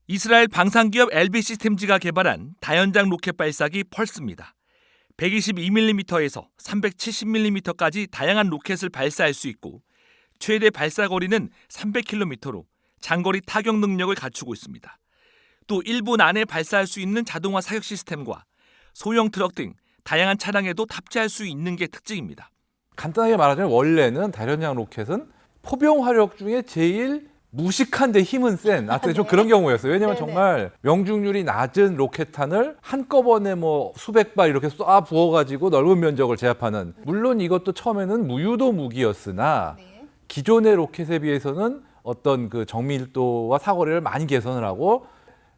이스라엘 방산기업 LB 시스템즈가 개발한 다연장 로켓 발사기 펄스입니다. 122mm에서 370mm까지 다양한 로켓을 발사할 수 있고 최대 발사 거리는 300km로 장거리 타격 능력을 갖추고 있습니다. 또 1분 안에 발사할 수 있는 자동화 사격 시스템과 소형 트럭 등 다양한 차량에도 탑재할 수 있는 게 특징입니다. 간단하게 말하자면 원래는 다연장 로켓은 포병 화력 중에 제일 무식한데 힘은 센, 좀 그런 경우였어요. 왜냐면 정말 명중률이 낮은 로켓탄을 한꺼번에 뭐 수백 발 이렇게 쏴 부어가지고 넓은 면적을 제압하는, 물론 이것도 처음에는 무유도 무기였으나 기존의 로켓에 비해서는 어떤 그 정밀도와 사거리를 많이 개선을 하고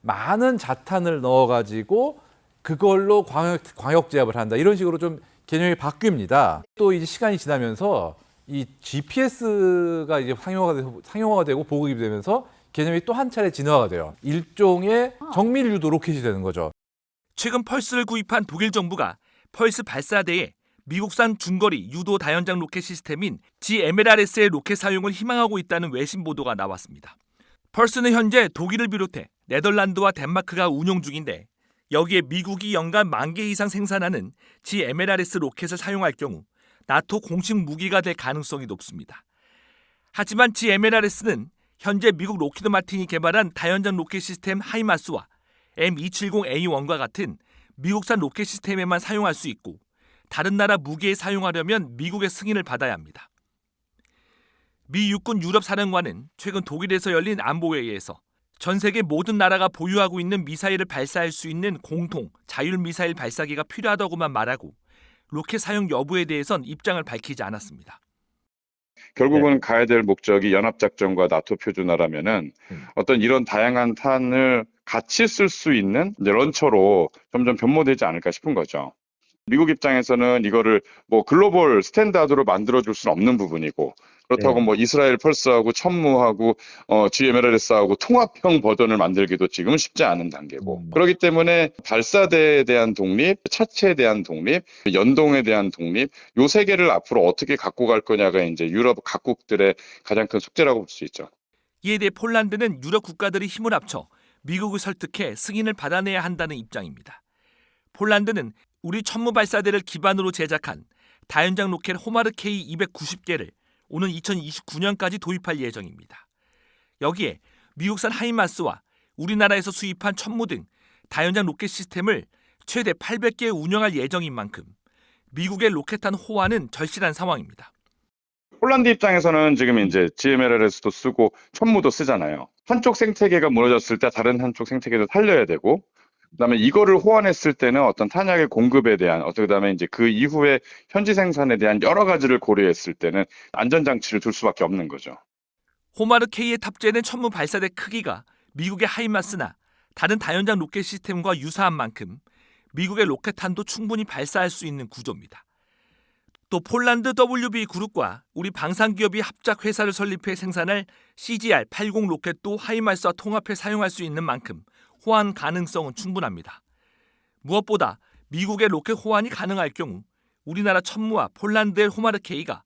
많은 자탄을 넣어가지고 그걸로 광역 제압을 한다, 이런 식으로 좀 개념이 바뀝니다. 또 이제 시간이 지나면서 이 GPS가 이제 상용화가 되고 보급이 되면서 개념이 또 한 차례 진화가 돼요. 일종의 정밀 유도 로켓이 되는 거죠. 최근 펄스를 구입한 독일 정부가 펄스 발사대에 미국산 중거리 유도 다연장 로켓 시스템인 GMLRS의 로켓 사용을 희망하고 있다는 외신 보도가 나왔습니다. 펄스는 현재 독일을 비롯해 네덜란드와 덴마크가 운용 중인데 여기에 미국이 연간 10,000개 이상 생산하는 GMLRS 로켓을 사용할 경우 나토 공식 무기가 될 가능성이 높습니다. 하지만 GMLRS는 현재 미국 로키드 마틴이 개발한 다연장 로켓 시스템 하이마스와 M270A1과 같은 미국산 로켓 시스템에만 사용할 수 있고 다른 나라 무기에 사용하려면 미국의 승인을 받아야 합니다. 미 육군 유럽 사령관은 최근 독일에서 열린 안보회의에서 전 세계 모든 나라가 보유하고 있는 미사일을 발사할 수 있는 공통 자율 미사일 발사기가 필요하다고만 말하고 로켓 사용 여부에 대해선 입장을 밝히지 않았습니다. 결국은 가야 될 목적이 연합작전과 나토 표준화라면은 어떤 이런 다양한 탄을 같이 쓸 수 있는 이제 런처로 점점 변모되지 않을까 싶은 거죠. 미국 입장에서는 이거를 뭐 글로벌 스탠다드로 만들어줄 수는 없는 부분이고, 그렇다고 뭐 이스라엘 펄스하고 천무하고 GMLRS하고 통합형 버전을 만들기도 지금은 쉽지 않은 단계고, 그렇기 때문에 발사대에 대한 독립, 차체에 대한 독립, 연동에 대한 독립, 요 세 개를 앞으로 어떻게 갖고 갈 거냐가 이제 유럽 각국들의 가장 큰 숙제라고 볼 수 있죠. 이에 대해 폴란드는 유럽 국가들이 힘을 합쳐 미국을 설득해 승인을 받아내야 한다는 입장입니다. 폴란드는 우리 천무 발사대를 기반으로 제작한 다연장 로켓 호마르 K 290개를 오는 2029년까지 도입할 예정입니다. 여기에 미국산 하이마스와 우리나라에서 수입한 천무 등 다연장 로켓 시스템을 최대 800개 운영할 예정인 만큼 미국의 로켓탄 호환은 절실한 상황입니다. 폴란드 입장에서는 지금 이제 GMLRS도 쓰고 천무도 쓰잖아요. 한쪽 생태계가 무너졌을 때 다른 한쪽 생태계도 살려야 되고, 그다음에 이거를 호환했을 때는 어떤 탄약의 공급에 대한 그다음에 이제 그 이후에 현지 생산에 대한 여러 가지를 고려했을 때는 안전장치를 둘 수밖에 없는 거죠. 호마르 K에 탑재된 천무 발사대 크기가 미국의 하이마스나 다른 다연장 로켓 시스템과 유사한 만큼 미국의 로켓탄도 충분히 발사할 수 있는 구조입니다. 또 폴란드 WB 그룹과 우리 방산기업이 합작 회사를 설립해 생산할 CGR-80 로켓도 하이마스와 통합해 사용할 수 있는 만큼 호환 가능성은 충분합니다. 무엇보다 미국의 로켓 호환이 가능할 경우 우리나라 천무와 폴란드의 호마르 K가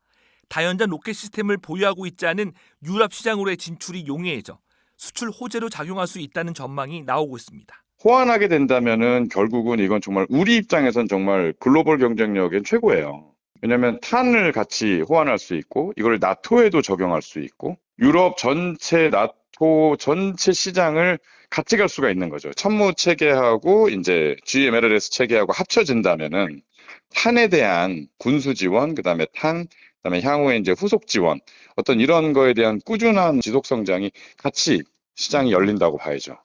다연장 로켓 시스템을 보유하고 있지 않은 유럽 시장으로의 진출이 용이해져 수출 호재로 작용할 수 있다는 전망이 나오고 있습니다. 호환하게 된다면은 결국은 이건 정말 우리 입장에선 정말 글로벌 경쟁력엔 최고예요. 왜냐하면 탄을 같이 호환할 수 있고 이걸 나토에도 적용할 수 있고 유럽 전체 나토 전체 시장을 같이 갈 수가 있는 거죠. 천무 체계하고 이제 GMLRS 체계하고 합쳐진다면은 탄에 대한 군수 지원, 그다음에 그다음에 향후에 이제 후속 지원, 어떤 이런 거에 대한 꾸준한 지속 성장이 같이 시장이 열린다고 봐야죠.